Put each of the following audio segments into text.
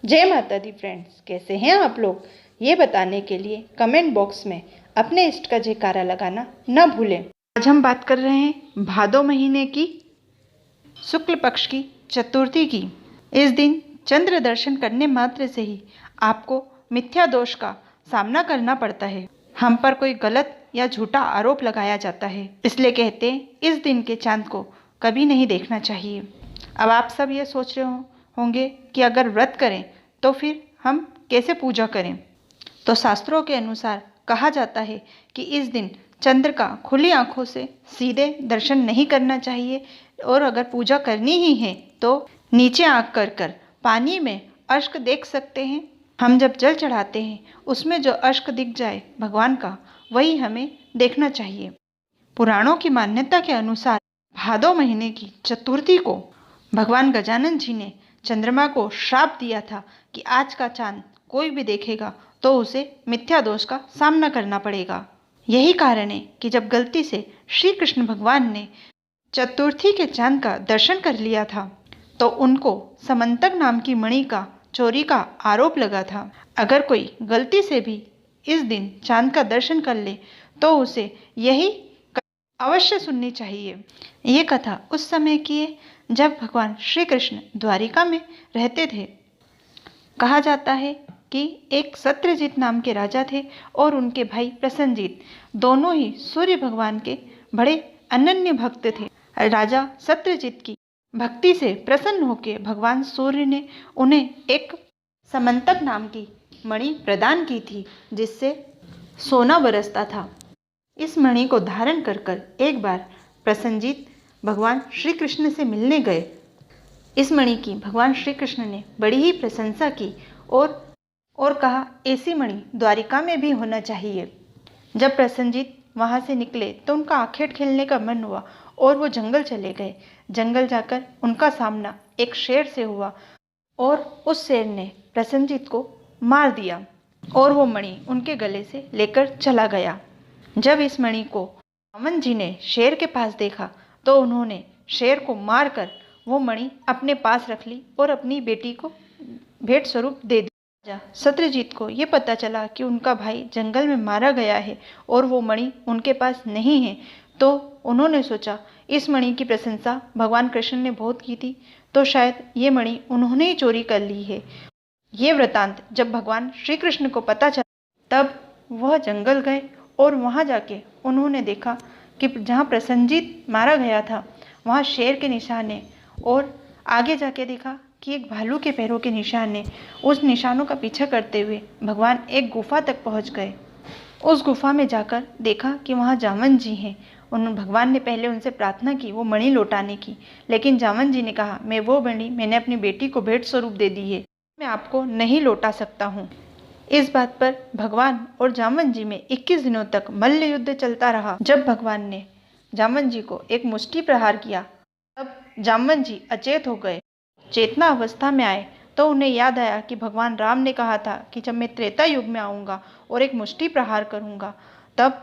जय माता दी फ्रेंड्स, कैसे हैं आप लोग? ये बताने के लिए कमेंट बॉक्स में अपने इष्ट का जयकारा लगाना न भूलें। आज हम बात कर रहे हैं भादो महीने की शुक्ल पक्ष की चतुर्थी की। इस दिन चंद्र दर्शन करने मात्र से ही आपको मिथ्या दोष का सामना करना पड़ता है। हम पर कोई गलत या झूठा आरोप लगाया जाता है, इसलिए कहते हैं इस दिन के चांद को कभी नहीं देखना चाहिए। अब आप सब ये सोच रहे होंगे कि अगर व्रत करें तो फिर हम कैसे पूजा करें। तो शास्त्रों के अनुसार कहा जाता है कि इस दिन चंद्र का खुली आंखों से सीधे दर्शन नहीं करना चाहिए, और अगर पूजा करनी ही है तो नीचे आंख कर पानी में अश्क देख सकते हैं। हम जब जल चढ़ाते हैं उसमें जो अश्क दिख जाए भगवान का, वही हमें देखना चाहिए। पुराणों की मान्यता के अनुसार भादो महीने की चतुर्थी को भगवान गजानन जी ने चंद्रमा को श्राप दिया था कि आज का चांद कोई भी देखेगा तो उसे मिथ्या दोष का सामना करना पड़ेगा। यही कारण है कि जब गलती से श्री कृष्ण भगवान ने चतुर्थी के चांद का दर्शन कर लिया था तो उनको समंतक नाम की मणि का चोरी का आरोप लगा था। अगर कोई गलती से भी इस दिन चांद का दर्शन कर ले तो उसे यही अवश्य सुननी चाहिए। ये कथा उस समय की है जब भगवान श्री कृष्ण द्वारिका में रहते थे। कहा जाता है कि एक सत्यजित नाम के राजा थे और उनके भाई प्रसन्नजीत, दोनों ही सूर्य भगवान के बड़े अनन्य भक्त थे। राजा सत्यजित की भक्ति से प्रसन्न होकर भगवान सूर्य ने उन्हें एक समंतक नाम की मणि प्रदान की थी, जिससे सोना बरसता था। इस मणि को धारण कर एक बार प्रसन्नजीत भगवान श्री कृष्ण से मिलने गए। इस मणि की भगवान श्री कृष्ण ने बड़ी ही प्रशंसा की और कहा ऐसी मणि द्वारिका में भी होना चाहिए। जब प्रसन्नजीत वहाँ से निकले तो उनका आखेट खेलने का मन हुआ और वो जंगल चले गए। जंगल जाकर उनका सामना एक शेर से हुआ और उस शेर ने प्रसन्नजीत को मार दिया और वो मणि उनके गले से लेकर चला गया। जब इस मणि को जामवंत जी ने शेर के पास देखा तो उन्होंने शेर को मारकर वो मणि अपने पास रख ली और अपनी बेटी को भेंट स्वरूप दे दिया। सत्यजीत को ये पता चला कि उनका भाई जंगल में मारा गया है और वो मणि उनके पास नहीं है, तो उन्होंने सोचा इस मणि की प्रशंसा भगवान कृष्ण ने बहुत की थी, तो शायद ये मणि उन्होंने ही चोरी कर ली है। ये वृतांत जब भगवान श्री कृष्ण को पता चला तब वह जंगल गए और वहाँ जाके उन्होंने देखा कि जहाँ प्रसन्नजीत मारा गया था वहाँ शेर के निशान है, और आगे जाके देखा कि एक भालू के पैरों के निशान है। उस निशानों का पीछा करते हुए भगवान एक गुफा तक पहुँच गए। उस गुफा में जाकर देखा कि वहाँ जामवंत जी हैं। भगवान ने पहले उनसे प्रार्थना की वो मणि लौटाने की, लेकिन जामवंत जी ने कहा मैं वो मणि मैंने अपनी बेटी को भेंट स्वरूप दे दी है, मैं आपको नहीं लौटा सकता हूँ। इस बात पर भगवान और जामवंत जी में 21 दिनों तक मल्ल युद्ध चलता रहा। जब भगवान ने जामवंत जी को एक मुष्टि प्रहार किया तब जामवंत जी अचेत हो गए। चेतना अवस्था में आए तो उन्हें याद आया कि भगवान राम ने कहा था कि जब मैं त्रेता युग में आऊँगा और एक मुष्टि प्रहार करूँगा तब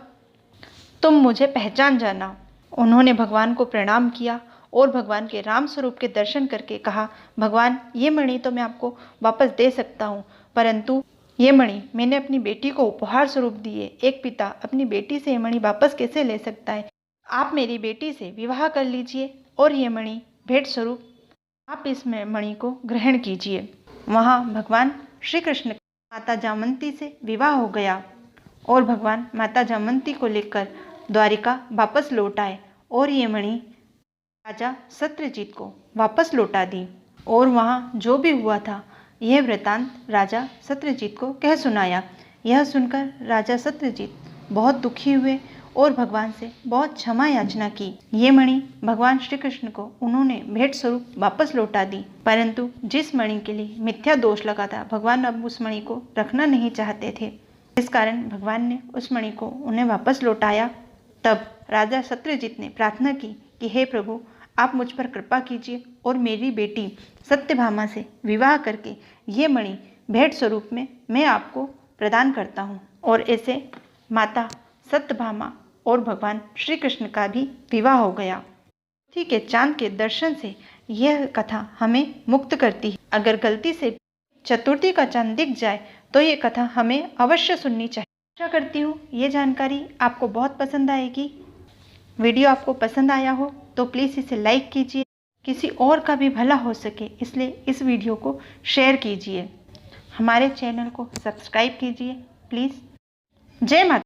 तुम मुझे पहचान जाना। उन्होंने भगवान को प्रणाम किया और भगवान के राम स्वरूप के दर्शन करके कहा भगवान ये मणि तो मैं आपको वापस दे सकता हूँ, परंतु ये मणि मैंने अपनी बेटी को उपहार स्वरूप दी है। एक पिता अपनी बेटी से ये मणि वापस कैसे ले सकता है? आप मेरी बेटी से विवाह कर लीजिए और ये मणि भेंट स्वरूप आप इस मणि को ग्रहण कीजिए। वहाँ भगवान श्री कृष्ण माता जामवंती से विवाह हो गया और भगवान माता जामवंती को लेकर द्वारिका वापस लौट आए और ये मणि राजा सत्यजीत को वापस लौटा दी। और वहाँ जो भी हुआ था यह वृतांत राजा सत्यजीत को कह सुनाया। यह सुनकर राजा सत्यजीत बहुत दुखी हुए और भगवान से बहुत क्षमा याचना की। ये मणि भगवान श्री कृष्ण को उन्होंने भेंट स्वरूप वापस लौटा दी, परंतु जिस मणि के लिए मिथ्या दोष लगा था भगवान अब उस मणि को रखना नहीं चाहते थे। इस कारण भगवान ने उस मणि को उन्हें वापस लौटाया। तब राजा सत्यजीत ने प्रार्थना की कि हे प्रभु, आप मुझ पर कृपा कीजिए और मेरी बेटी सत्यभामा से विवाह करके ये मणि भेंट स्वरूप में मैं आपको प्रदान करता हूँ। और ऐसे माता सत्यभामा और भगवान श्री कृष्ण का भी विवाह हो गया। ठीक है, चांद के दर्शन से यह कथा हमें मुक्त करती है। अगर गलती से चतुर्थी का चांद दिख जाए तो ये कथा हमें अवश्य सुननी चाहिए। आशा करती हूँ ये जानकारी आपको बहुत पसंद आएगी। वीडियो आपको पसंद आया हो तो प्लीज़ इसे लाइक कीजिए, किसी और का भी भला हो सके इसलिए इस वीडियो को शेयर कीजिए, हमारे चैनल को सब्सक्राइब कीजिए प्लीज़। जय माता।